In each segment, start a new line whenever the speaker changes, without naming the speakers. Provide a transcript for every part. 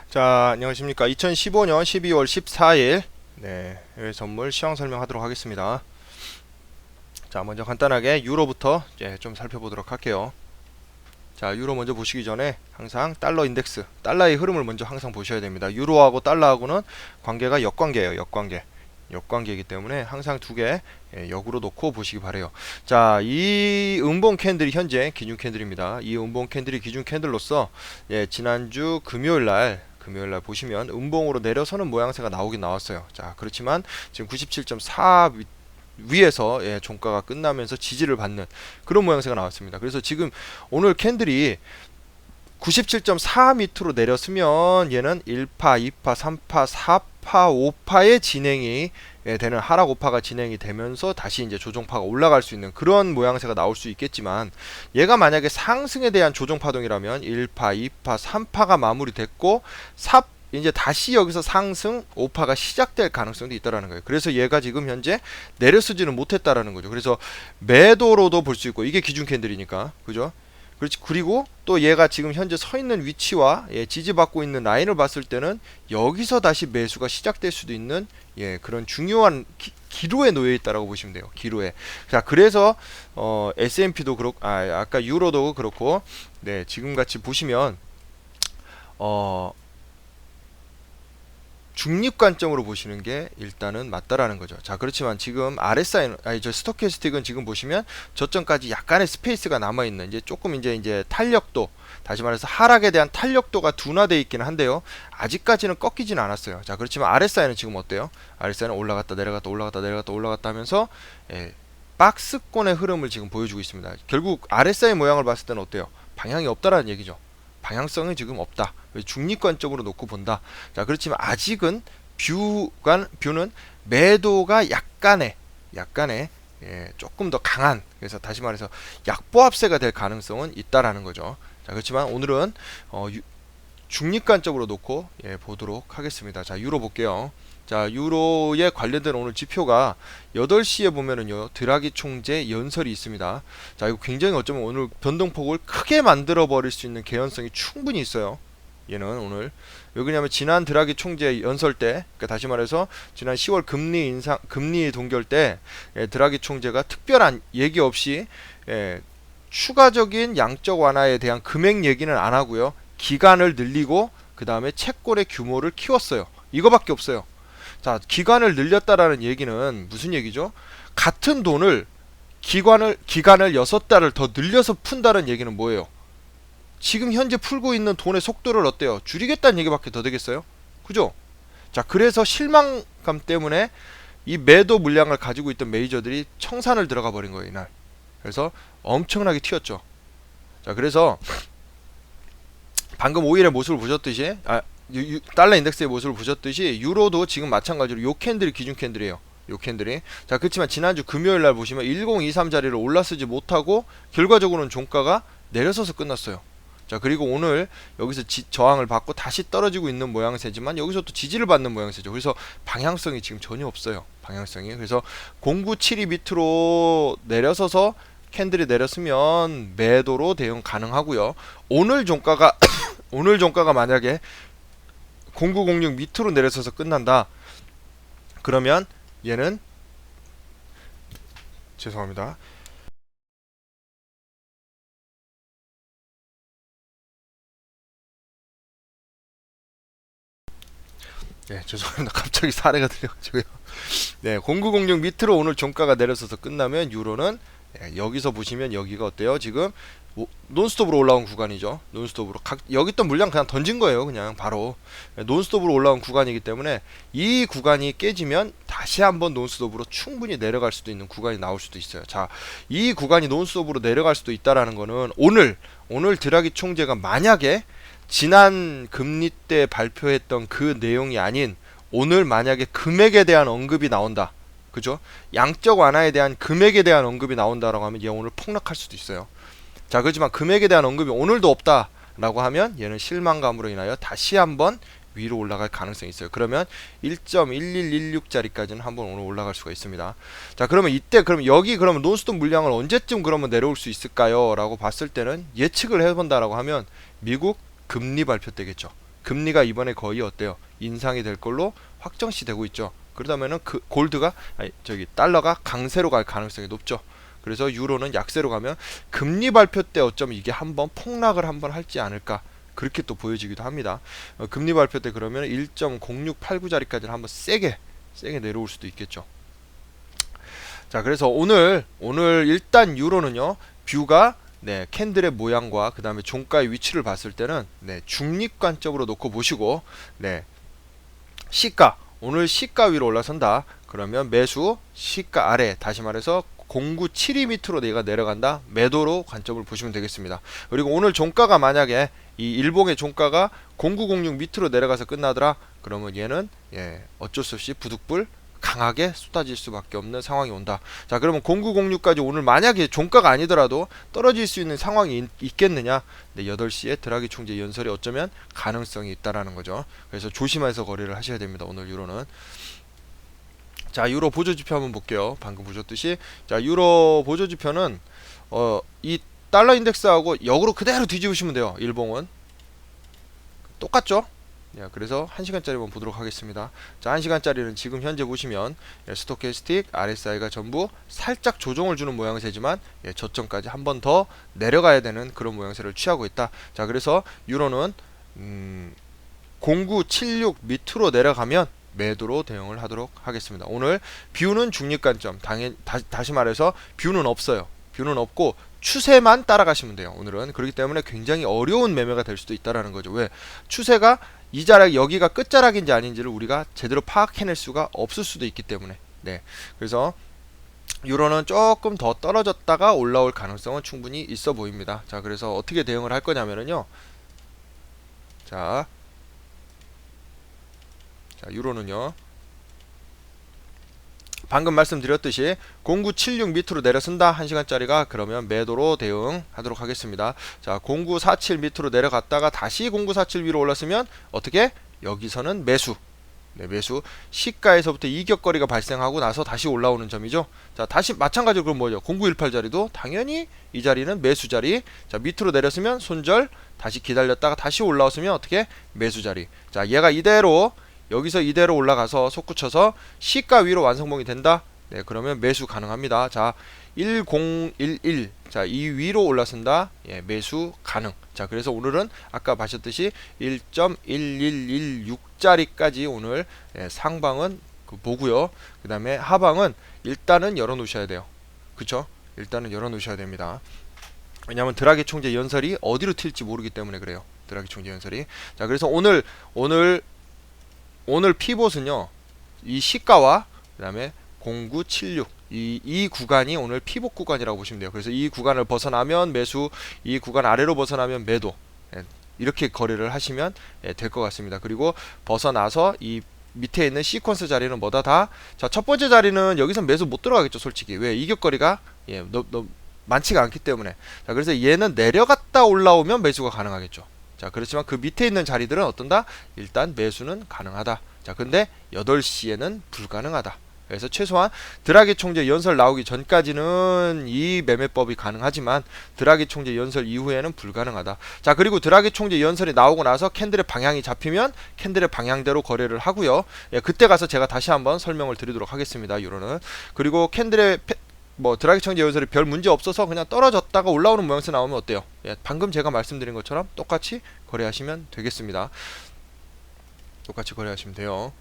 자, 안녕하십니까. 2015년 12월 14일 해외 선물 시황 설명하도록 하겠습니다. 자, 먼저 간단하게 유로부터 좀 살펴보도록 할게요. 자, 유로 먼저 보시기 전에 항상 달러 인덱스, 달러의 흐름을 먼저 항상 보셔야 됩니다. 유로하고 달러하고는 관계가 역관계예요. 역관계이기 때문에 항상 두 개 역으로 놓고 보시기 바래요. 자, 이 음봉 캔들이 현재 기준 캔들입니다. 이 음봉 캔들이 기준 캔들로서 지난주 금요일날 보시면 음봉으로 내려서는 모양새가 나오긴 나왔어요. 자, 그렇지만 지금 97.4 위에서 종가가 끝나면서 지지를 받는 그런 모양새가 나왔습니다. 그래서 지금 오늘 캔들이 97.4 밑으로 내렸으면 얘는 1파, 2파, 3파, 4파, 5파의 진행이 되는 하락 5파가 진행이 되면서 다시 이제 조정파가 올라갈 수 있는 그런 모양새가 나올 수 있겠지만, 얘가 만약에 상승에 대한 조정 파동이라면 1파, 2파, 3파가 마무리됐고 이제 다시 여기서 상승 5파가 시작될 가능성도 있다라는 거예요. 그래서 얘가 지금 현재 내려서지는 못했다라는 거죠. 그래서 매도로도 볼 수 있고, 이게 기준 캔들이니까, 그죠? 그렇지. 그리고 또 얘가 지금 현재 서 있는 위치와 지지받고 있는 라인을 봤을 때는 여기서 다시 매수가 시작될 수도 있는 그런 중요한 기로에 놓여 있다라고 보시면 돼요. 기로에. 자, 그래서 S&P도 그렇고 아까 유로도 그렇고 지금 같이 보시면 중립 관점으로 보시는 게 일단은 맞다라는 거죠. 자, 그렇지만 지금 RSI는 저 스토캐스틱은 지금 보시면 저점까지 약간의 스페이스가 남아 있는, 이제 조금 이제 탄력도, 다시 말해서 하락에 대한 탄력도가 둔화되어 있기는 한데요. 아직까지는 꺾이지는 않았어요. 자, 그렇지만 RSI는 지금 어때요? RSI는 올라갔다 내려갔다 올라갔다 내려갔다 올라갔다 하면서 박스권의 흐름을 지금 보여주고 있습니다. 결국 RSI 모양을 봤을 때는 어때요? 방향이 없다라는 얘기죠. 방향성이 지금 없다. 중립관점으로 놓고 본다. 자, 그렇지만 아직은 뷰는 매도가 약간의 조금 더 강한, 그래서 다시 말해서 약보합세가 될 가능성은 있다라는 거죠. 자, 그렇지만 오늘은 중립관점으로 놓고 보도록 하겠습니다. 자, 유로 볼게요. 자, 유로에 관련된 오늘 지표가 8시에 보면은요, 드라기 총재 연설이 있습니다. 자, 이거 굉장히 어쩌면 오늘 변동폭을 크게 만들어 버릴 수 있는 개연성이 충분히 있어요. 얘는 오늘 왜 그러냐면 지난 드라기 총재 연설 때, 그러니까 다시 말해서 지난 10월 금리 동결 때 드라기 총재가 특별한 얘기 없이 추가적인 양적 완화에 대한 금액 얘기는 안 하고요, 기간을 늘리고 그 다음에 채권의 규모를 키웠어요. 이거밖에 없어요. 자, 기간을 늘렸다라는 얘기는 무슨 얘기죠? 같은 돈을 기간을 6달을 더 늘려서 푼다는 얘기는 뭐예요? 지금 현재 풀고 있는 돈의 속도를 어때요? 줄이겠다는 얘기밖에 더 되겠어요? 그죠? 자, 그래서 실망감 때문에 이 매도 물량을 가지고 있던 메이저들이 청산을 들어가 버린 거예요, 이날. 그래서 엄청나게 튀었죠. 자, 그래서 방금 5일의 모습을 보셨듯이, 달러 인덱스의 모습을 보셨듯이 유로도 지금 마찬가지로 요 캔들이 기준 캔들이에요. 요 캔들이. 자, 그렇지만 지난주 금요일 날 보시면 1023 자리를 올라서지 못하고 결과적으로는 종가가 내려서서 끝났어요. 자, 그리고 오늘 여기서 저항을 받고 다시 떨어지고 있는 모양새지만 여기서 또 지지를 받는 모양새죠. 그래서 방향성이 지금 전혀 없어요. 방향성이. 그래서 0972 밑으로 내려서서 캔들이 내렸으면 매도로 대응 가능하고요. 오늘 종가가 오늘 종가가 만약에 0906 밑으로 내려서서 끝난다. 그러면 얘는 죄송합니다. 죄송합니다. 갑자기 사례가 들려가지고요. 0906 밑으로 오늘 종가가 내려서서 끝나면 유로는 여기서 보시면 여기가 어때요? 지금 논스톱으로 올라온 구간이죠. 논스톱으로 여기 있던 물량 그냥 던진 거예요. 그냥 바로 논스톱으로 올라온 구간이기 때문에 이 구간이 깨지면 다시 한번 논스톱으로 충분히 내려갈 수도 있는 구간이 나올 수도 있어요. 자, 이 구간이 논스톱으로 내려갈 수도 있다라는 거는 오늘 드라기 총재가 만약에 지난 금리 때 발표했던 그 내용이 아닌 오늘 만약에 금액에 대한 언급이 나온다. 그죠? 양적 완화에 대한 금액에 대한 언급이 나온다라고 하면 얘 오늘 폭락할 수도 있어요. 자, 그렇지만 금액에 대한 언급이 오늘도 없다라고 하면 얘는 실망감으로 인하여 다시 한번 위로 올라갈 가능성이 있어요. 그러면 1.1116짜리까지는 한번 오늘 올라갈 수가 있습니다. 자, 그러면 이때 여기 논스톱 물량을 언제쯤 그러면 내려올 수 있을까요? 라고 봤을 때는 예측을 해본다라고 하면 미국 금리 발표 때겠죠. 금리가 이번에 거의 어때요? 인상이 될 걸로 확정시 되고 있죠. 그러다면은 그 골드가 달러가 강세로 갈 가능성이 높죠. 그래서 유로는 약세로 가면 금리 발표 때 어쩌면 이게 한번 폭락을 한번 할지 않을까, 그렇게 또 보여지기도 합니다. 금리 발표 때 그러면 1.0689짜리까지 한번 세게 내려올 수도 있겠죠. 자, 그래서 오늘 일단 유로는요, 뷰가 캔들의 모양과 그 다음에 종가의 위치를 봤을 때는 중립 관점으로 놓고 보시고, 시가, 오늘 시가 위로 올라선다 그러면 매수, 시가 아래, 다시 말해서 0972 밑으로 내가 내려간다, 매도로 관점을 보시면 되겠습니다. 그리고 오늘 종가가 만약에 이 일봉의 종가가 0906 밑으로 내려가서 끝나더라 그러면 얘는 어쩔 수 없이 부득불 강하게 쏟아질 수밖에 없는 상황이 온다. 자, 그러면 0906까지 오늘 만약에 종가가 아니더라도 떨어질 수 있는 상황이 있겠느냐? 8시에 드라기 총재 연설이 어쩌면 가능성이 있다라는 거죠. 그래서 조심해서 거래를 하셔야 됩니다. 오늘 유로는. 자, 유로 보조지표 한번 볼게요. 방금 보셨듯이, 자, 유로 보조지표는 이 달러 인덱스하고 역으로 그대로 뒤집으시면 돼요. 일봉은 똑같죠? 그래서 1시간짜리 한번 보도록 하겠습니다. 자, 1시간짜리는 지금 현재 보시면 스토캐스틱, RSI가 전부 살짝 조정을 주는 모양새지만 저점까지 한 번 더 내려가야 되는 그런 모양새를 취하고 있다. 자, 그래서 유로는 0976 밑으로 내려가면 매도로 대응을 하도록 하겠습니다. 오늘 뷰는 중립관점, 다시 말해서 뷰는 없어요. 뷰는 없고 추세만 따라가시면 돼요. 오늘은. 그렇기 때문에 굉장히 어려운 매매가 될 수도 있다라는 거죠. 왜? 추세가 이 자락, 여기가 끝자락인지 아닌지를 우리가 제대로 파악해낼 수가 없을 수도 있기 때문에. 그래서 유로는 조금 더 떨어졌다가 올라올 가능성은 충분히 있어 보입니다. 자, 그래서 어떻게 대응을 할 거냐면요. 자, 유로는요, 방금 말씀드렸듯이 0976 밑으로 내려선다 1시간짜리가 그러면 매도로 대응하도록 하겠습니다. 자, 0947 밑으로 내려갔다가 다시 0947 위로 올랐으면 어떻게? 여기서는 매수. 매수. 시가에서부터 이격거리가 발생하고 나서 다시 올라오는 점이죠. 자, 다시 마찬가지로 그럼 뭐죠? 0918 자리도 당연히 이 자리는 매수 자리. 자, 밑으로 내렸으면 손절. 다시 기다렸다가 다시 올라왔으면 어떻게? 매수 자리. 자, 얘가 이대로 여기서 이대로 올라가서 솟구쳐서 시가 위로 완성봉이 된다. 그러면 매수 가능합니다. 자, 1011. 자, 이 위로 올라선다. 매수 가능. 자, 그래서 오늘은 아까 보셨듯이 1.1116짜리까지 오늘 상방은 보고요. 그 다음에 하방은 일단은 열어 놓으셔야 돼요. 그쵸? 일단은 열어 놓으셔야 됩니다. 왜냐하면 드라기 총재 연설이 어디로 튈지 모르기 때문에 그래요. 드라기 총재 연설이. 자, 그래서 오늘 피봇은요, 이 시가와 그 다음에 0976 이 구간이 오늘 피봇 구간이라고 보시면 돼요. 그래서 이 구간을 벗어나면 매수, 이 구간 아래로 벗어나면 매도, 이렇게 거래를 하시면 될 것 같습니다. 그리고 벗어나서 이 밑에 있는 시퀀스 자리는 뭐다? 다, 자, 첫 번째 자리는 여기서 매수 못 들어가겠죠, 솔직히. 왜? 이격거리가 많지가 않기 때문에. 자, 그래서 얘는 내려갔다 올라오면 매수가 가능하겠죠. 자, 그렇지만 그 밑에 있는 자리들은 어떤다? 일단 매수는 가능하다. 자, 근데 8시에는 불가능하다. 그래서 최소한 드라기 총재 연설 나오기 전까지는 이 매매법이 가능하지만 드라기 총재 연설 이후에는 불가능하다. 자, 그리고 드라기 총재 연설이 나오고 나서 캔들의 방향이 잡히면 캔들의 방향대로 거래를 하고요. 그때 가서 제가 다시 한번 설명을 드리도록 하겠습니다. 유로는. 그리고 캔들의 드라기 총재 연설이 별 문제 없어서 그냥 떨어졌다가 올라오는 모양새 나오면 어때요? 방금 제가 말씀드린 것처럼 똑같이 거래하시면 되겠습니다. 똑같이 거래하시면 돼요.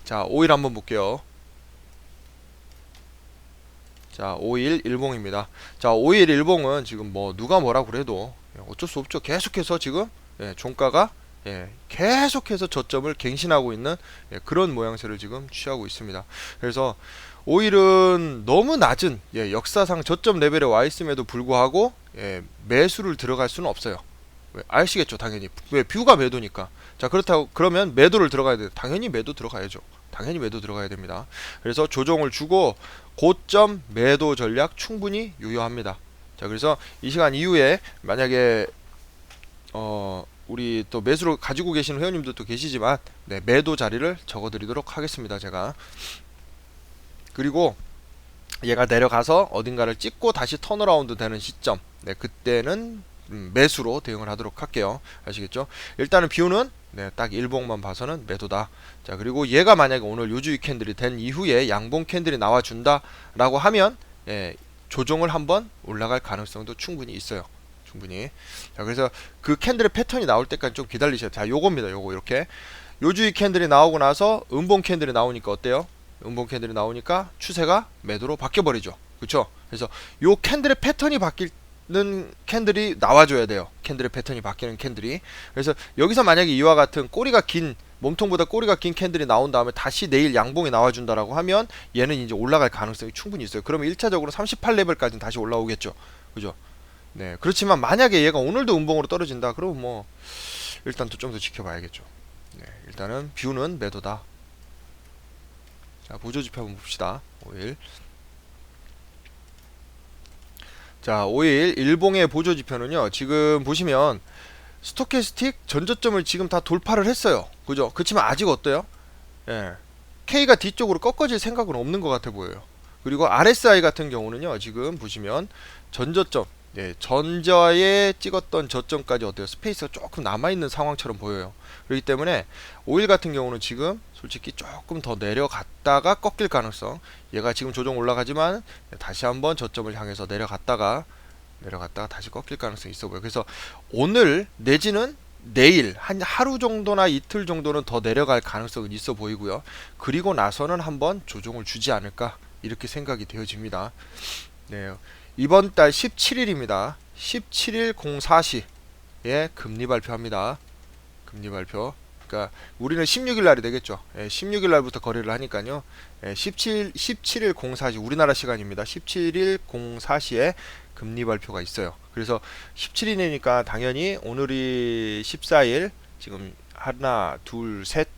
자, 5일 한번 볼게요. 자, 5일 일봉입니다. 자, 5일 일봉은 지금 누가 뭐라고 그래도 어쩔 수 없죠. 계속해서 지금 종가가 계속해서 저점을 갱신하고 있는 그런 모양새를 지금 취하고 있습니다. 그래서 5일은 너무 낮은 역사상 저점 레벨에 와 있음에도 불구하고 매수를 들어갈 수는 없어요. 왜? 아시겠죠, 당연히. 왜? 뷰가 매도니까. 자, 그렇다고 그러면 매도를 들어가야 돼요. 당연히 매도 들어가야죠. 당연히 매도 들어가야 됩니다. 그래서 조정을 주고 고점 매도 전략 충분히 유효합니다. 자, 그래서 이 시간 이후에 만약에 우리 또 매수를 가지고 계시는 회원님들도 계시지만 매도 자리를 적어 드리도록 하겠습니다. 제가. 그리고 얘가 내려가서 어딘가를 찍고 다시 턴어라운드 되는 시점, 네, 그때는 매수로 대응을 하도록 할게요. 아시겠죠? 일단은 뷰는 네, 딱 일봉만 봐서는 매도다. 자, 그리고 얘가 만약에 오늘 요주의 캔들이 된 이후에 양봉 캔들이 나와준다 라고 하면 예, 조정을 한번 올라갈 가능성도 충분히 있어요. 충분히. 자, 그래서 그 캔들의 패턴이 나올 때까지 좀 기다리셔야 돼요. 자, 요겁니다. 요거 이렇게 요주의 캔들이 나오고 나서 음봉 캔들이 나오니까 어때요? 음봉 캔들이 나오니까 추세가 매도로 바뀌어 버리죠. 그렇죠? 그래서 요 캔들의 패턴이 바뀌는 캔들이 나와줘야 돼요. 캔들의 패턴이 바뀌는 캔들이. 그래서 여기서 만약에 이와 같은 꼬리가 긴, 몸통보다 꼬리가 긴 캔들이 나온 다음에 다시 내일 양봉이 나와준다라고 하면 얘는 이제 올라갈 가능성이 충분히 있어요. 그러면 1차적으로 38레벨까지는 다시 올라오겠죠. 그죠? 네. 그렇지만 만약에 얘가 오늘도 음봉으로 떨어진다. 그러면 뭐 일단 또 좀 더 지켜봐야겠죠. 네. 일단은 뷰는 매도다. 자, 보조지표 한번 봅시다. 5일. 자, 5일 일봉의 보조지표는요. 지금 보시면 스토캐스틱 전저점을 지금 다 돌파를 했어요. 그죠? 그렇지만 아직 어때요? 예. K가 뒤쪽으로 꺾어질 생각은 없는 것 같아 보여요. 그리고 RSI 같은 경우는요. 지금 보시면 전저점, 예, 전저에 찍었던 저점까지 어때요? 스페이스가 조금 남아있는 상황처럼 보여요. 그렇기 때문에 5일 같은 경우는 지금 솔직히 조금 더 내려갔다가 꺾일 가능성, 얘가 지금 조정 올라가지만 다시 한번 저점을 향해서 내려갔다가 다시 꺾일 가능성이 있어 보여요. 그래서 오늘 내지는 내일 한 하루 정도나 이틀 정도는 더 내려갈 가능성은 있어 보이고요. 그리고 나서는 한번 조정을 주지 않을까 이렇게 생각이 되어집니다. 네, 이번 달 17일입니다. 17일 04시에 금리 발표합니다. 금리 발표. 그러니까 우리는 16일 날이 되겠죠. 16일 날부터 거래를 하니까요. 17일 04시 우리나라 시간입니다. 17일 04시에 금리 발표가 있어요. 그래서 17일이니까 당연히 오늘이 14일, 지금 하나, 둘, 셋이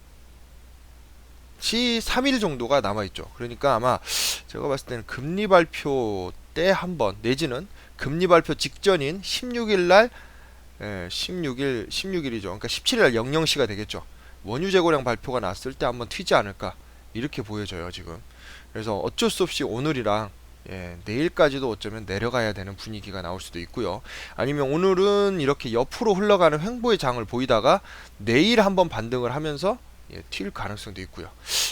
3일 정도가 남아있죠. 그러니까 아마 제가 봤을 때는 금리 발표 때 한번, 내지는 금리 발표 직전인 16일 날, 16일이죠. 그러니까 17일 날 00시가 되겠죠. 원유 재고량 발표가 났을 때 한번 튀지 않을까 이렇게 보여져요 지금. 그래서 어쩔 수 없이 오늘이랑 내일까지도 어쩌면 내려가야 되는 분위기가 나올 수도 있고요. 아니면 오늘은 이렇게 옆으로 흘러가는 횡보의 장을 보이다가 내일 한번 반등을 하면서 튈 가능성도 있고요.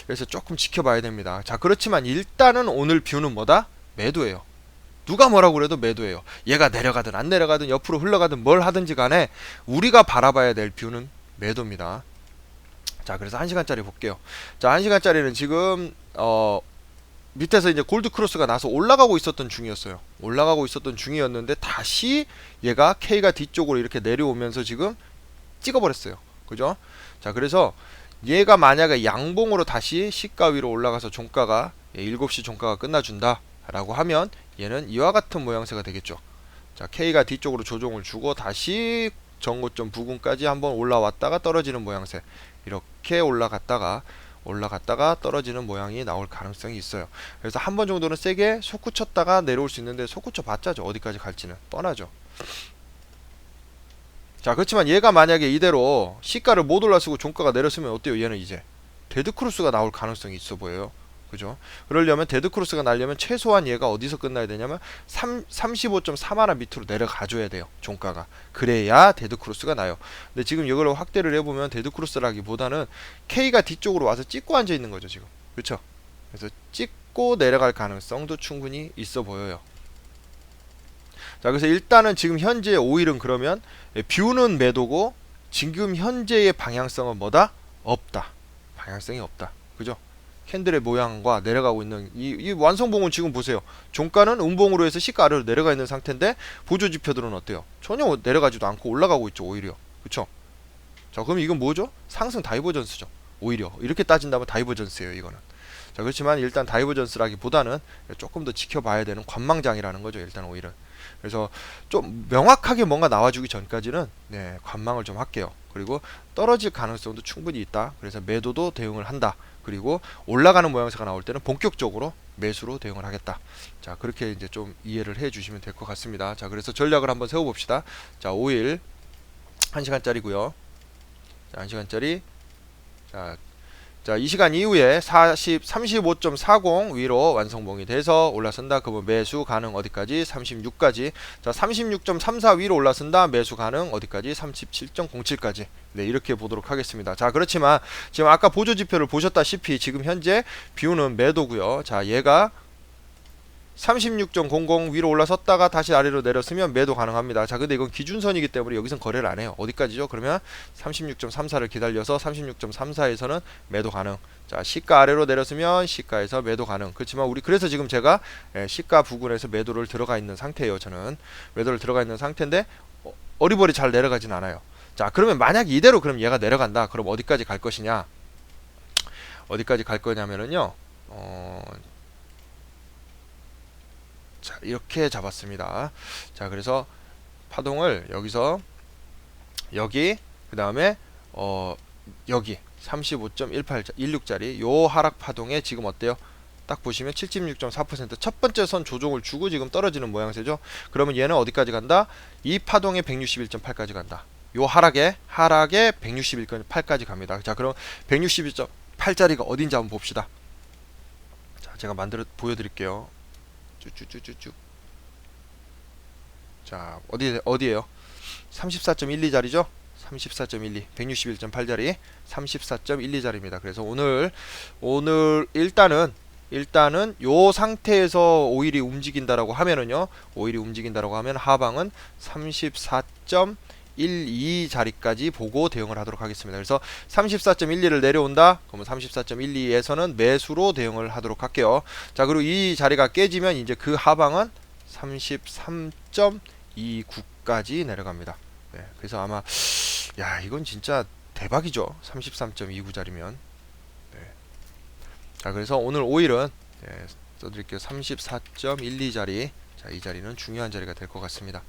그래서 조금 지켜봐야 됩니다. 자, 그렇지만 일단은 오늘 뷰는 뭐다? 매도예요. 누가 뭐라고 그래도 매도예요. 얘가 내려가든 안 내려가든 옆으로 흘러가든 뭘 하든지 간에 우리가 바라봐야 될 뷰는 매도입니다. 자, 그래서 1시간짜리 볼게요. 자, 1시간짜리는 지금 밑에서 이제 골드 크로스가 나서 올라가고 있었던 중이었어요. 올라가고 있었던 중이었는데 다시 얘가 K가 뒤쪽으로 이렇게 내려오면서 지금 찍어버렸어요. 그죠? 자, 그래서 얘가 만약에 양봉으로 다시 시가 위로 올라가서 종가가 7시 종가가 끝나준다 라고 하면 얘는 이와 같은 모양새가 되겠죠. 자, K가 뒤쪽으로 조정을 주고 다시 전고점 부근까지 한번 올라왔다가 떨어지는 모양새, 이렇게 올라갔다가 떨어지는 모양이 나올 가능성이 있어요. 그래서 한 번 정도는 세게 솟구쳤다가 내려올 수 있는데 솟구쳐 봤자죠. 어디까지 갈지는 뻔하죠. 자, 그렇지만 얘가 만약에 이대로 시가를 못 올라서고 종가가 내렸으면 어때요? 얘는 이제 데드크로스가 나올 가능성이 있어 보여요. 그죠? 그러려면 데드크로스가 나려면 최소한 얘가 어디서 끝나야 되냐면 35.3하나 밑으로 내려가줘야 돼요. 종가가. 그래야 데드크로스가 나요. 근데 지금 이걸 확대를 해보면 데드크로스라기보다는 K가 뒤쪽으로 와서 찍고 앉아있는 거죠. 지금. 그렇죠? 그래서 찍고 내려갈 가능성도 충분히 있어 보여요. 자, 그래서 일단은 지금 현재 5일은 그러면 뷰는 매도고 지금 현재의 방향성은 뭐다? 없다. 방향성이 없다. 그죠? 캔들의 모양과 내려가고 있는 이 완성봉은 지금 보세요. 종가는 음봉으로 해서 시가 아래로 내려가 있는 상태인데 보조지표들은 어때요? 전혀 내려가지도 않고 올라가고 있죠. 오히려. 그쵸? 자, 그럼 이건 뭐죠? 상승 다이버전스죠. 오히려 이렇게 따진다면 다이버전스예요. 이거는. 자, 그렇지만 일단 다이버전스라기보다는 조금 더 지켜봐야 되는 관망장이라는 거죠. 일단 오히려. 그래서 좀 명확하게 뭔가 나와주기 전까지는 관망을 좀 할게요. 그리고 떨어질 가능성도 충분히 있다. 그래서 매도도 대응을 한다. 그리고 올라가는 모양새가 나올 때는 본격적으로 매수로 대응을 하겠다. 자, 그렇게 이제 좀 이해를 해 주시면 될 것 같습니다. 자, 그래서 전략을 한번 세워 봅시다. 자, 5일 1시간짜리고요. 자, 1시간짜리. 자, 자, 이 시간 이후에 35.40 위로 완성봉이 돼서 올라선다. 그러면 매수 가능 어디까지? 36까지. 자, 36.34 위로 올라선다. 매수 가능 어디까지? 37.07까지. 네, 이렇게 보도록 하겠습니다. 자, 그렇지만 지금 아까 보조 지표를 보셨다시피 지금 현재 비율은 매도고요. 자, 얘가 36.00 위로 올라섰다가 다시 아래로 내렸으면 매도 가능합니다. 자, 근데 이건 기준선이기 때문에 여기선 거래를 안 해요. 어디까지죠? 그러면 36.34를 기다려서 36.34에서는 매도 가능. 자, 시가 아래로 내렸으면 시가에서 매도 가능. 그렇지만 우리 그래서 지금 제가 시가 부근에서 매도를 들어가 있는 상태예요. 저는 매도를 들어가 있는 상태인데 어리버리 잘 내려가진 않아요. 자, 그러면 만약 이대로 그럼 얘가 내려간다. 그럼 어디까지 갈 것이냐? 어디까지 갈 거냐면은요. 자, 이렇게 잡았습니다. 자, 그래서 파동을 여기서 여기 그 다음에 여기 35.16짜리 요 하락 파동에 지금 어때요? 딱 보시면 76.4% 첫 번째 선 조종을 주고 지금 떨어지는 모양새죠. 그러면 얘는 어디까지 간다? 이 파동에 161.8까지 간다. 요 하락에 161.8까지 갑니다. 자, 그럼 161.8짜리가 어딘지 한번 봅시다. 자, 제가 보여드릴게요. 쭉쭉쭉쭉. 자, 어디에요? 34.12짜리죠? 34.12, 161.8짜리 34.12짜리입니다. 그래서 오늘 일단은 요 상태에서 오일이 움직인다라고 하면은요, 오일이 움직인다라고 하면 하방은 34.12 자리까지 보고 대응을 하도록 하겠습니다. 그래서 34.12를 내려온다. 그러면 34.12에서는 매수로 대응을 하도록 할게요. 자, 그리고 이 자리가 깨지면 이제 그 하방은 33.29까지 내려갑니다. 네, 그래서 아마 야, 이건 진짜 대박이죠. 33.29짜리면. 네. 자, 그래서 오늘 오일은 써드릴게요. 34.12짜리. 자, 이 자리는 중요한 자리가 될 것 같습니다.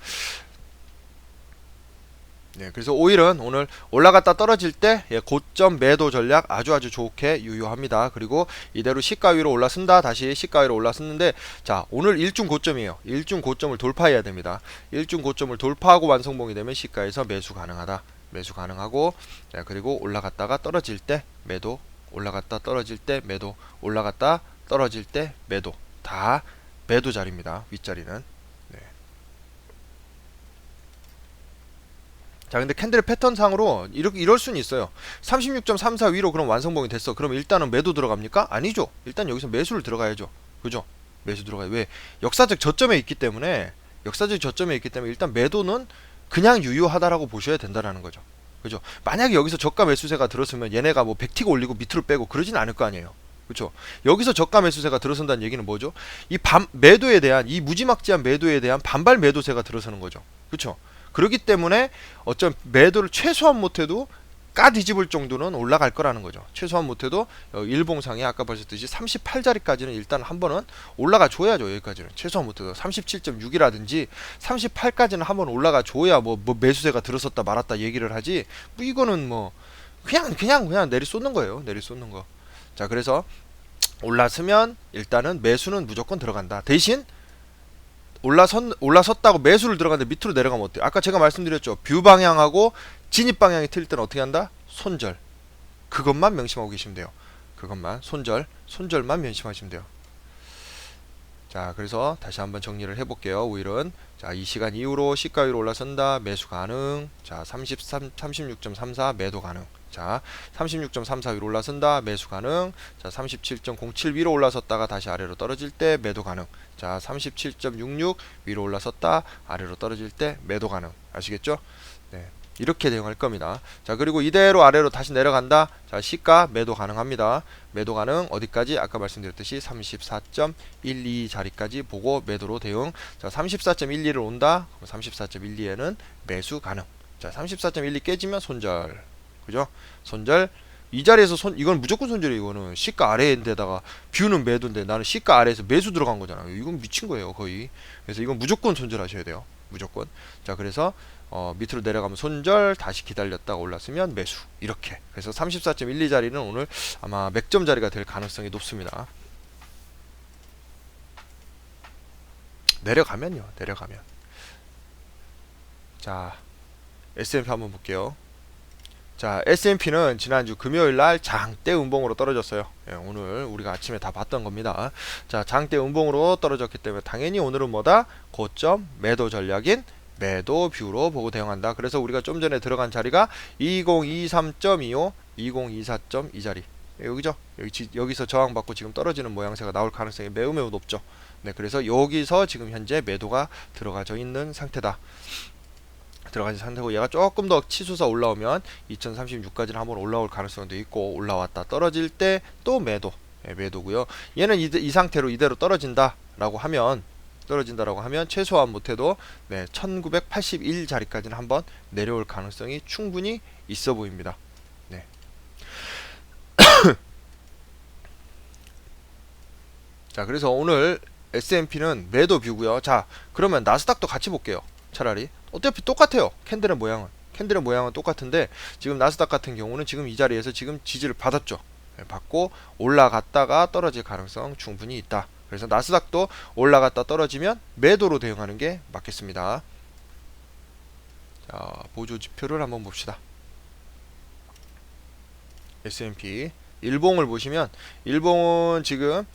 네, 그래서 오일은 오늘 올라갔다 떨어질 때 고점 매도 전략 아주 좋게 유효합니다. 그리고 이대로 시가 위로 올라선다. 다시 시가 위로 올라섰는데, 자, 오늘 일중 고점이에요. 일중 고점을 돌파해야 됩니다. 일중 고점을 돌파하고 완성봉이 되면 시가에서 매수 가능하다. 매수 가능하고, 자, 그리고 올라갔다가 떨어질 때 매도, 올라갔다 떨어질 때 매도, 올라갔다 떨어질 때 매도. 다 매도 자리입니다. 윗자리는. 네. 자, 근데 캔들 패턴 상으로 이럴 수는 있어요. 36.34 위로 그럼 완성봉이 됐어. 그럼 일단은 매도 들어갑니까? 아니죠. 일단 여기서 매수를 들어가야죠. 그죠? 매수 들어가요. 왜? 역사적 저점에 있기 때문에 일단 매도는 그냥 유효하다라고 보셔야 된다라는 거죠. 그죠? 만약에 여기서 저가 매수세가 들었으면 얘네가 뭐 100틱 올리고 밑으로 빼고 그러진 않을 거 아니에요. 그렇죠? 여기서 저가 매수세가 들어선다는 얘기는 뭐죠? 이 매도에 대한, 이 무지막지한 매도에 대한 반발 매도세가 들어서는 거죠. 그렇죠? 그렇기 때문에 어쩜 매도를 최소한 못해도 까뒤집을 정도는 올라갈 거라는 거죠. 최소한 못해도 일봉상에 아까 보셨듯이 38자리까지는 일단 한 번은 올라가 줘야죠. 여기까지는 최소한 못해도 37.6이라든지 38까지는 한 번 올라가 줘야 뭐 매수세가 들어섰다 말았다 얘기를 하지. 뭐 이거는 뭐 그냥 내리 쏟는 거예요. 내리 쏟는 거. 자, 그래서 올랐으면 일단은 매수는 무조건 들어간다. 대신 올라섰다고 매수를 들어가는데 밑으로 내려가면 어때요? 아까 제가 말씀드렸죠. 뷰 방향하고 진입 방향이 틀릴 때는 어떻게 한다? 손절. 그것만 명심하고 계시면 돼요. 그것만 손절만 명심하시면 돼요. 자, 그래서 다시 한번 정리를 해볼게요. 오일은 자, 이 시간 이후로 시가 위로 올라선다. 매수 가능. 자, 36.34 매도 가능. 자, 36.34 위로 올라선다. 매수 가능. 자, 37.07 위로 올라섰다가 다시 아래로 떨어질 때 매도 가능. 자, 37.66 위로 올라섰다. 아래로 떨어질 때 매도 가능. 아시겠죠? 네. 이렇게 대응할 겁니다. 자, 그리고 이대로 아래로 다시 내려간다. 자, 시가 매도 가능합니다. 매도 가능 어디까지? 아까 말씀드렸듯이 34.12 자리까지 보고 매도로 대응. 자, 34.12를 온다. 34.12에는 매수 가능. 자, 34.12 깨지면 손절. 그죠? 손절. 이 자리에서 이건 무조건 손절이에요. 이거는 시가 아래인데다가 뷰는 매도인데 나는 시가 아래에서 매수 들어간 거잖아요. 이건 미친 거예요, 거의. 그래서 이건 무조건 손절하셔야 돼요. 무조건. 자, 그래서 밑으로 내려가면 손절, 다시 기다렸다가 올랐으면 매수. 이렇게. 그래서 34.12 자리는 오늘 아마 맥점 자리가 될 가능성이 높습니다. 내려가면요. 내려가면. 자, S&P 한번 볼게요. 자, S&P는 지난주 금요일날 장대 음봉으로 떨어졌어요. 예, 오늘 우리가 아침에 다 봤던 겁니다. 자, 장대 음봉으로 떨어졌기 때문에 당연히 오늘은 뭐다? 고점 매도 전략인 매도 뷰로 보고 대응한다. 그래서 우리가 좀 전에 들어간 자리가 2023.25, 2024.2 자리. 여기죠. 여기서 저항받고 지금 떨어지는 모양새가 나올 가능성이 매우 높죠. 네, 그래서 여기서 지금 현재 매도가 들어가져 있는 상태다. 들어가진 상태고, 얘가 조금 더 치솟아 올라오면 2036까지는 한번 올라올 가능성도 있고, 올라왔다 떨어질 때 또 매도, 매도고요. 얘는 이 상태로 이대로 떨어진다라고 하면 최소한 못해도 1981 자리까지는 한번 내려올 가능성이 충분히 있어 보입니다. 네. 자, 그래서 오늘 S&P는 매도 뷰고요. 자, 그러면 나스닥도 같이 볼게요. 차라리 어차피 똑같아요. 캔들의 모양은 똑같은데, 지금 나스닥 같은 경우는 지금 이 자리에서 지금 지지를 받았죠. 받고 올라갔다가 떨어질 가능성 충분히 있다. 그래서 나스닥도 올라갔다 떨어지면 매도로 대응하는 게 맞겠습니다. 자, 보조 지표를 한번 봅시다. S&P 일봉을 보시면, 일봉은 지금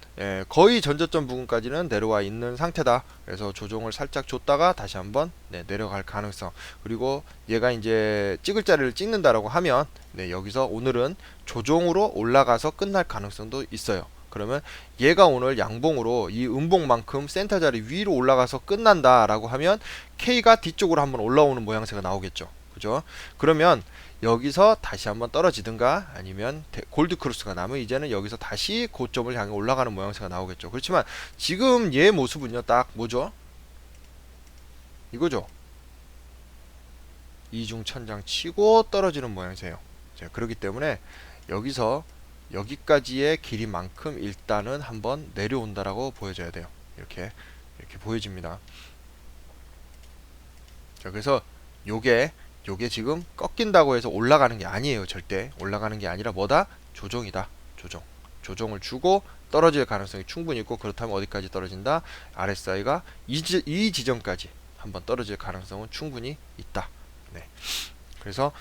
거의 전저점 부근까지는 내려와 있는 상태다. 그래서 조정을 살짝 줬다가 다시 한번 내려갈 가능성, 그리고 얘가 이제 찍을 자리를 찍는다라고 하면 여기서 오늘은 조정으로 올라가서 끝날 가능성도 있어요. 그러면 얘가 오늘 양봉으로 이 음봉만큼 센터 자리 위로 올라가서 끝난다라고 하면 K가 뒤쪽으로 한번 올라오는 모양새가 나오겠죠. 그죠? 그러면 여기서 다시 한번 떨어지든가 아니면 골드 크로스가 나면 이제는 여기서 다시 고점을 향해 올라가는 모양새가 나오겠죠. 그렇지만 지금 얘 모습은요, 딱 뭐죠? 이거죠. 이중천장 치고 떨어지는 모양새예요. 자, 그렇기 때문에 여기서 여기까지의 길이만큼 일단은 한번 내려온다라고 보여져야 돼요. 이렇게 보여집니다. 자, 그래서 요게 지금 꺾인다고 해서 올라가는 게 아니에요. 절대 올라가는 게 아니라 뭐다? 조정이다. 조정을 주고 떨어질 가능성이 충분히 있고, 그렇다면 어디까지 떨어진다? RSI가 이 지점까지 한번 떨어질 가능성은 충분히 있다. 네. 그래서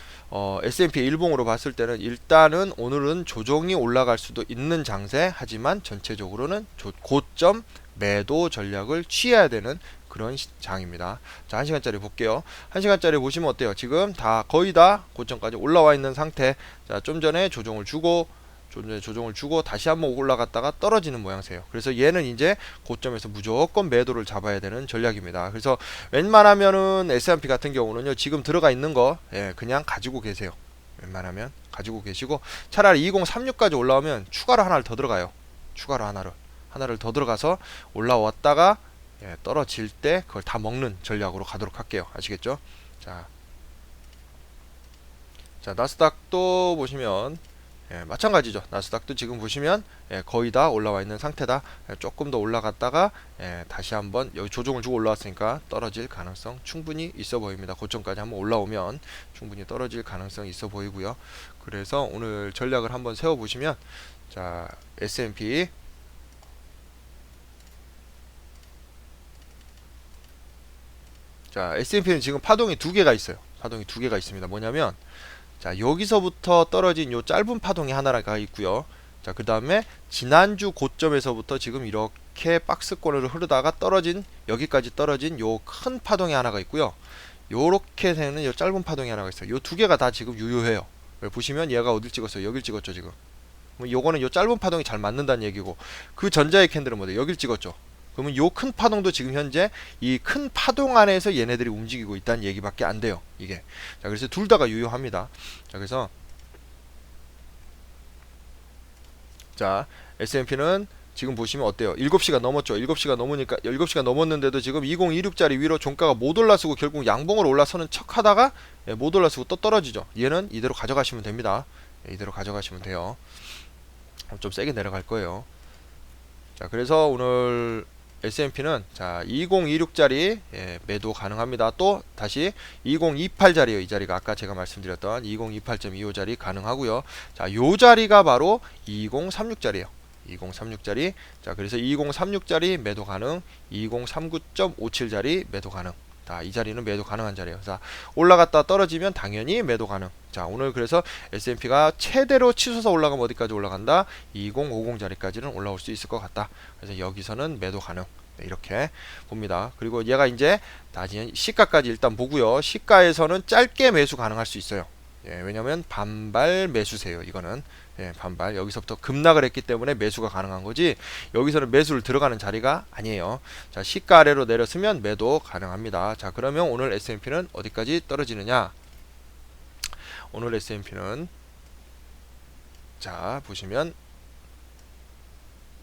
S&P 일봉으로 봤을 때는 일단은 오늘은 조정이 올라갈 수도 있는 장세, 하지만 전체적으로는 고점 매도 전략을 취해야 되는 그런 장입니다. 자, 1시간짜리 볼게요. 1시간짜리 보시면 어때요? 지금 거의 다 고점까지 올라와 있는 상태. 자, 좀 전에 조정을 주고 다시 한번 올라갔다가 떨어지는 모양새예요. 그래서 얘는 이제 고점에서 무조건 매도를 잡아야 되는 전략입니다. 그래서 웬만하면은 S&P 같은 경우는요, 지금 들어가 있는 거 그냥 가지고 계세요. 웬만하면 가지고 계시고, 차라리 2036까지 올라오면 추가로 하나를 더 들어가요. 추가로 하나를 더 들어가서 올라왔다가 떨어질 때 그걸 다 먹는 전략으로 가도록 할게요. 아시겠죠? 자, 나스닥도 보시면 마찬가지죠. 나스닥도 지금 보시면 거의 다 올라와 있는 상태다. 조금 더 올라갔다가 다시 한번 여기 조정을 주고 올라왔으니까 떨어질 가능성 충분히 있어 보입니다. 고점까지 한번 올라오면 충분히 떨어질 가능성이 있어 보이고요. 그래서 오늘 전략을 한번 세워 보시면, 자, S&P 자, S&P는 지금 파동이 두 개가 있어요. 파동이 두 개가 있습니다. 뭐냐면, 자, 여기서부터 떨어진 요 짧은 파동이 하나가 있고요. 자, 그 다음에 지난주 고점에서부터 지금 이렇게 박스권으로 흐르다가 여기까지 떨어진 요 큰 파동이 하나가 있고요. 요렇게 되는 요 짧은 파동이 하나가 있어요. 요 두 개가 다 지금 유효해요. 보시면 얘가 어딜 찍었어요? 여길 찍었죠, 지금. 요거는 요 짧은 파동이 잘 맞는다는 얘기고, 그 전자의 캔들은 뭐죠? 여길 찍었죠. 그러면 요 큰 파동도 지금 현재 이 큰 파동 안에서 얘네들이 움직이고 있다는 얘기밖에 안 돼요, 이게. 자, 그래서 둘 다가 유효합니다. 자, 그래서 자, S&P는 지금 보시면 어때요? 7시가 넘었죠. 7시가 넘으니까 7시가 넘었는데도 지금 2026짜리 위로 종가가 못 올라서고 결국 양봉으로 올라서는 척 하다가 못 올라서고 또 떨어지죠. 얘는 이대로 가져가시면 됩니다. 이대로 가져가시면 돼요. 좀 세게 내려갈 거예요. 자, 그래서 오늘 S&P는 자, 2026짜리 매도 가능합니다. 또 다시 2028자리요. 이 자리가 아까 제가 말씀드렸던 2028.25 자리 가능하고요. 자, 요 자리가 바로 2036자리예요. 2036자리. 자, 그래서 2036자리 매도 가능, 2039.57자리 매도 가능. 자, 이 자리는 매도 가능한 자리예요. 자, 올라갔다 떨어지면 당연히 매도 가능. 자, 오늘 그래서 S&P가 최대로 치솟아 올라가면 어디까지 올라간다? 2050 자리까지는 올라올 수 있을 것 같다. 그래서 여기서는 매도 가능. 네, 이렇게 봅니다. 그리고 얘가 이제 나중에 시가까지 일단 보고요. 시가에서는 짧게 매수 가능할 수 있어요. 예, 왜냐면 반발 매수세요. 이거는 예, 반발. 여기서부터 급락을 했기 때문에 매수가 가능한 거지, 여기서는 매수를 들어가는 자리가 아니에요. 자, 시가 아래로 내렸으면 매도 가능합니다. 자, 그러면 오늘 S&P는 어디까지 떨어지느냐? 오늘 S&P는 자, 보시면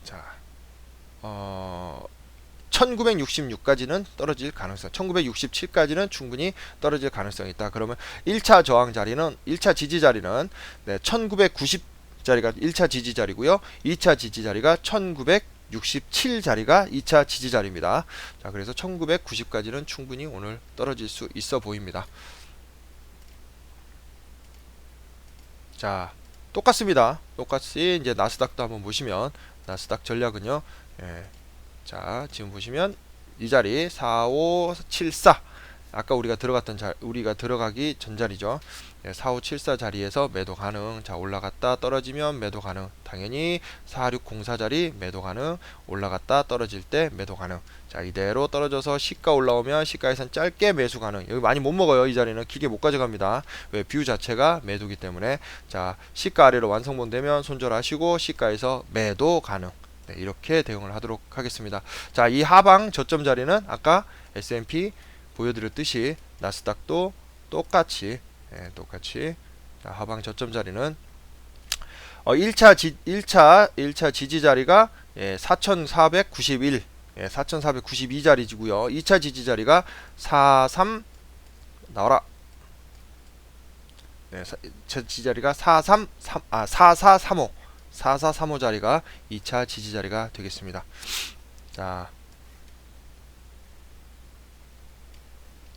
자, 1966까지는 떨어질 가능성, 1967까지는 충분히 떨어질 가능성이 있다. 그러면 1차 저항 자리는, 1차 지지 자리는 네, 1990 자리가 1차 지지 자리고요. 2차 지지 자리가 1967 자리가 2차 지지 자리입니다. 자, 그래서 1990까지는 충분히 오늘 떨어질 수 있어 보입니다. 자, 똑같습니다. 똑같이 이제 나스닥도 한번 보시면, 나스닥 전략은요. 예, 자, 지금 보시면 이 자리 4574, 아까 우리가 들어가기 전 자리죠. 4574 자리에서 매도 가능. 자, 올라갔다 떨어지면 매도 가능. 당연히 4604 자리 매도 가능. 올라갔다 떨어질 때 매도 가능. 자, 이대로 떨어져서 시가 올라오면 시가에선 짧게 매수 가능. 여기 많이 못 먹어요. 이 자리는 길게 못 가져갑니다. 왜? 뷰 자체가 매도기 때문에. 자, 시가 아래로 완성본되면 손절하시고 시가에서 매도 가능. 네, 이렇게 대응을 하도록 하겠습니다. 자, 이 하방 저점 자리는 아까 S&P 보여드렸듯이 나스닥도 똑같이 자, 하방 저점 자리는 1차 지지 자리가 4491, 4492 자리지고요. 2차 지지 자리가 43 나와라. 네, 지지 자리가 4435 4435 자리가 2차 지지 자리가 되겠습니다. 자,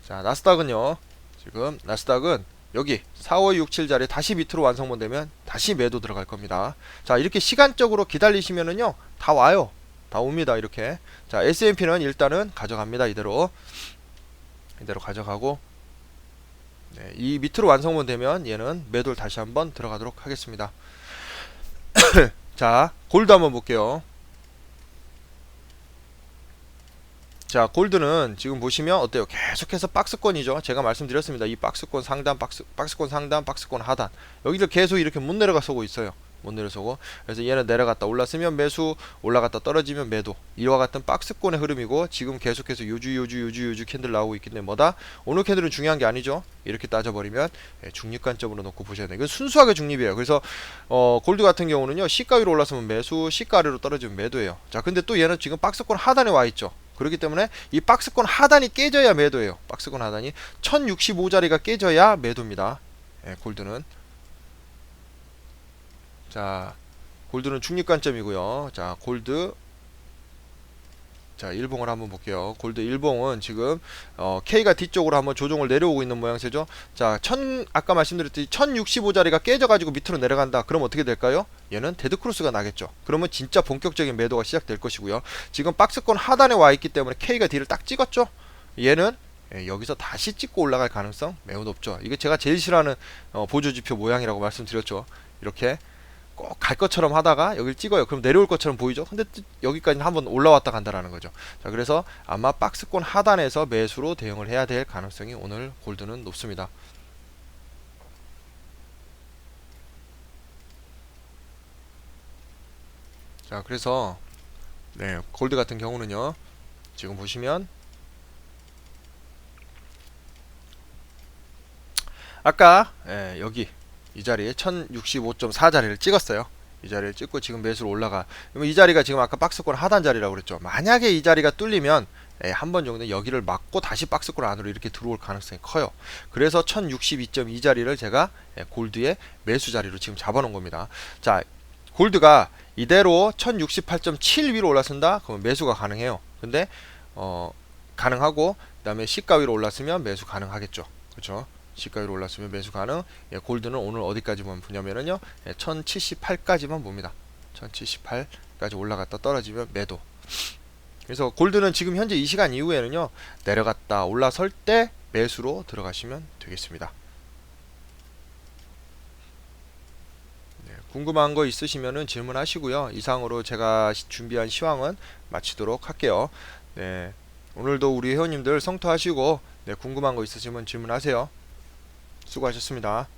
나스닥은요. 지금 나스닥은 여기 4567 자리 다시 밑으로 완성본 되면 다시 매도 들어갈 겁니다. 자, 이렇게 시간적으로 기다리시면은요, 다 와요. 다 옵니다. 이렇게. 자, S&P는 일단은 가져갑니다. 이대로 가져가고, 네, 이 밑으로 완성본 되면 얘는 매도를 다시 한번 들어가도록 하겠습니다. 자, 골드 한번 볼게요. 자, 골드는 지금 보시면 어때요? 계속해서 박스권이죠. 제가 말씀드렸습니다. 이 박스권 상단, 박스권 상단, 박스권 하단, 여기를 계속 이렇게 못 내려가서고 있어요. 못 내려서고. 그래서 얘는 내려갔다 올랐으면 매수, 올라갔다 떨어지면 매도, 이와 같은 박스권의 흐름이고, 지금 계속해서 요주 캔들 나오고 있기 때문에 뭐다? 오늘 캔들은 중요한 게 아니죠. 이렇게 따져버리면 중립 관점으로 놓고 보셔야 돼요. 이건 순수하게 중립이에요. 그래서 골드 같은 경우는요, 시가 위로 올랐으면 매수, 시가 아래로 떨어지면 매도예요. 자, 근데 또 얘는 지금 박스권 하단에 와 있죠. 그렇기 때문에 이 박스권 하단이 깨져야 매도예요. 박스권 하단이 1065자리가 깨져야 매도입니다. 골드는. 자, 골드는 중립관점이고요. 자, 골드, 자, 일봉을 한번 볼게요. 골드 일봉은 지금 K가 뒤쪽으로 한번 조정을 내려오고 있는 모양새죠. 자, 아까 말씀드렸듯이 1065자리가 깨져가지고 밑으로 내려간다. 그럼 어떻게 될까요? 얘는 데드크로스가 나겠죠. 그러면 진짜 본격적인 매도가 시작될 것이고요. 지금 박스권 하단에 와 있기 때문에 K가 D를 딱 찍었죠. 얘는 여기서 다시 찍고 올라갈 가능성 매우 높죠. 이게 제가 제일 싫어하는 보조지표 모양이라고 말씀드렸죠. 이렇게 꼭 갈 것처럼 하다가 여기를 찍어요. 그럼 내려올 것처럼 보이죠. 근데 여기까지는 한번 올라왔다 간다라는 거죠. 자, 그래서 아마 박스권 하단에서 매수로 대응을 해야 될 가능성이 오늘 골드는 높습니다. 자, 그래서 네, 골드 같은 경우는요, 지금 보시면 아까 여기 이 자리에 1065.4 자리를 찍었어요. 이 자리를 찍고 지금 매수로 올라가. 그러면 이 자리가 지금 아까 박스권 하단 자리라고 그랬죠. 만약에 이 자리가 뚫리면 한 번 정도 여기를 막고 다시 박스권 안으로 이렇게 들어올 가능성이 커요. 그래서 1062.2 자리를 제가 골드의 매수 자리로 지금 잡아놓은 겁니다. 자, 골드가 이대로 1068.7 위로 올랐습니다. 그러면 매수가 가능해요. 근데 가능하고, 그 다음에 시가 위로 올랐으면 매수 가능하겠죠. 그렇죠? 시가 위로 올랐으면 매수 가능. 골드는 오늘 어디까지만 보냐면은요, 1078까지만 봅니다. 1078까지 올라갔다 떨어지면 매도. 그래서 골드는 지금 현재 이 시간 이후에는요, 내려갔다 올라설 때 매수로 들어가시면 되겠습니다. 네, 궁금한 거 있으시면은 질문하시고요. 이상으로 제가 준비한 시황은 마치도록 할게요. 네, 오늘도 우리 회원님들 성투하시고, 네, 궁금한 거 있으시면 질문하세요. 수고하셨습니다.